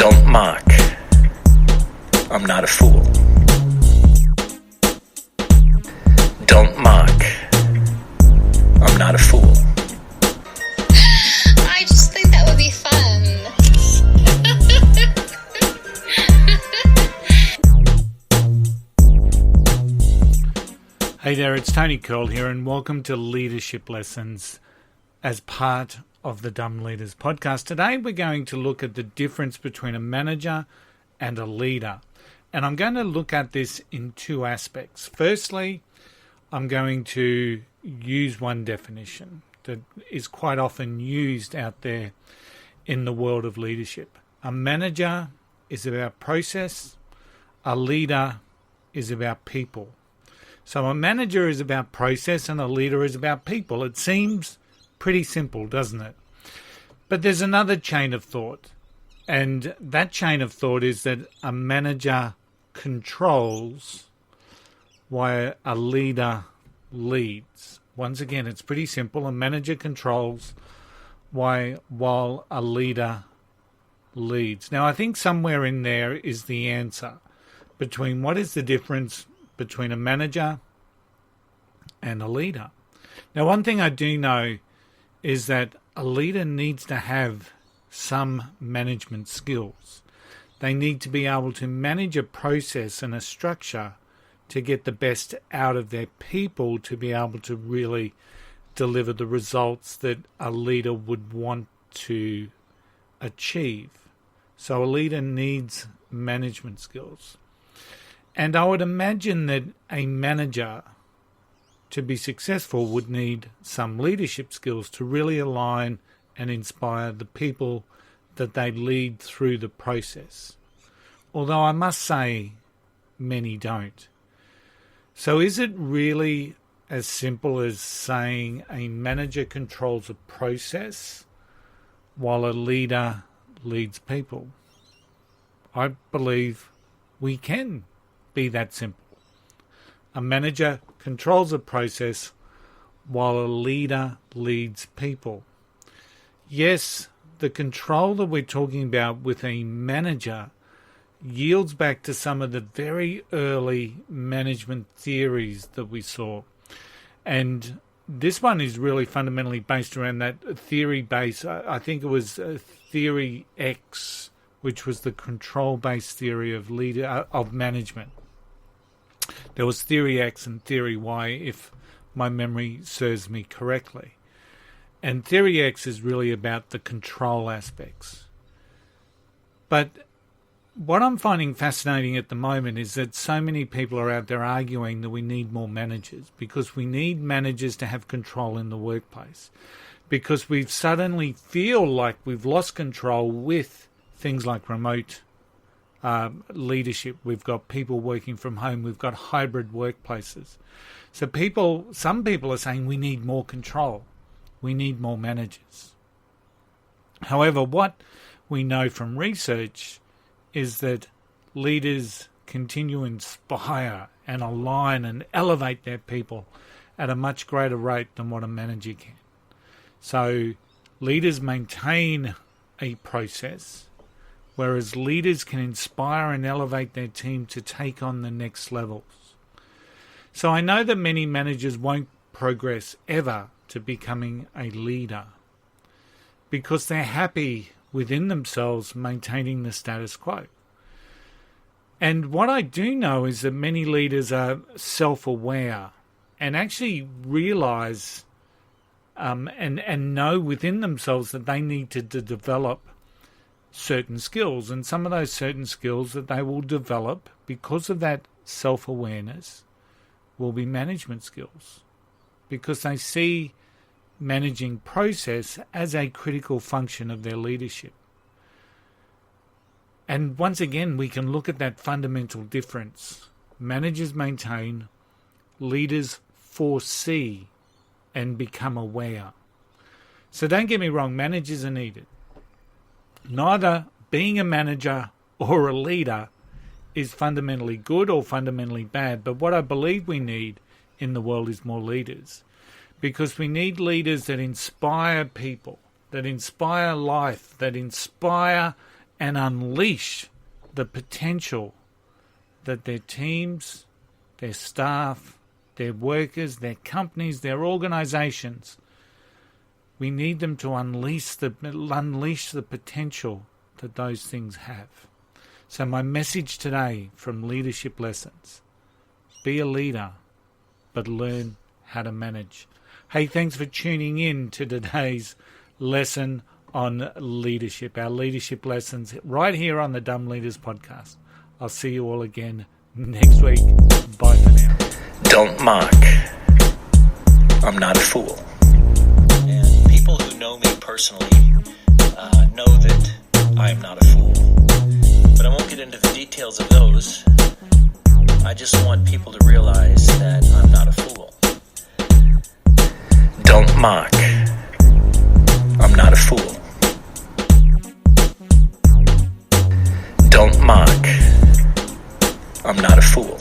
Don't mock. I'm not a fool. Don't mock. I'm not a fool. I just think that would be fun. Hey there, it's Tony Curl here, and welcome to Leadership Lessons as part of the Dumb Leaders podcast. Today we're going to look at the difference between a manager and a leader. And I'm going to look at this in two aspects. Firstly, I'm going to use one definition that is quite often used out there in the world of leadership. A manager is about process, a leader is about people. So a manager is about process and a leader is about people. It seems pretty simple, doesn't it? But there's another chain of thought. And that chain of thought is that a manager controls while a leader leads. Once again, it's pretty simple. A manager controls while a leader leads. Now, I think somewhere in there is the answer between what is the difference between a manager and a leader. Now, one thing I do know is that a leader needs to have some management skills. They need to be able to manage a process and a structure to get the best out of their people, to be able to really deliver the results that a leader would want to achieve. So a leader needs management skills. And I would imagine that a manager, to be successful, would need some leadership skills to really align and inspire the people that they lead through the process. Although I must say, many don't. So is it really as simple as saying a manager controls a process while a leader leads people? I believe we can be that simple. A manager controls a process while a leader leads people. Yes, the control that we're talking about with a manager yields back to some of the very early management theories that we saw. And this one is really fundamentally based around that theory base. I think it was Theory X, which was the control-based theory of management. There was Theory X and Theory Y, if my memory serves me correctly. And Theory X is really about the control aspects. But what I'm finding fascinating at the moment is that so many people are out there arguing that we need more managers, because we need managers to have control in the workplace, because we suddenly feel like we've lost control with things like remote leadership. We've got people working from home. We've got hybrid workplaces. So some people are saying we need more control. We need more managers. However, what we know from research is that leaders continue to inspire and align and elevate their people at a much greater rate than what a manager can. So leaders maintain a process, whereas leaders can inspire and elevate their team to take on the next levels. So I know that many managers won't progress ever to becoming a leader because they're happy within themselves maintaining the status quo. And what I do know is that many leaders are self-aware and actually realize and know within themselves that they need to develop certain skills. And some of those certain skills that they will develop because of that self-awareness will be management skills, because they see managing process as a critical function of their leadership. And once again, we can look at that fundamental difference. Managers maintain, leaders foresee and become aware. So don't get me wrong, managers are needed. Neither being a manager or a leader is fundamentally good or fundamentally bad, but what I believe we need in the world is more leaders. Because we need leaders that inspire people, that inspire life, that inspire and unleash the potential that their teams, their staff, their workers, their companies, their organizations, we need them to unleash the potential that those things have. So my message today from Leadership Lessons: be a leader, but learn how to manage. Hey, thanks for tuning in to today's lesson on leadership, our leadership lessons right here on the Dumb Leaders podcast. I'll see you all again next week. Bye for now. Don't mock. I'm not a fool. And people who know me personally know that I am not a fool. But I won't get into the details of those. I just want people to realize that I'm not a fool. Don't mock. I'm not a fool. Don't mock. I'm not a fool.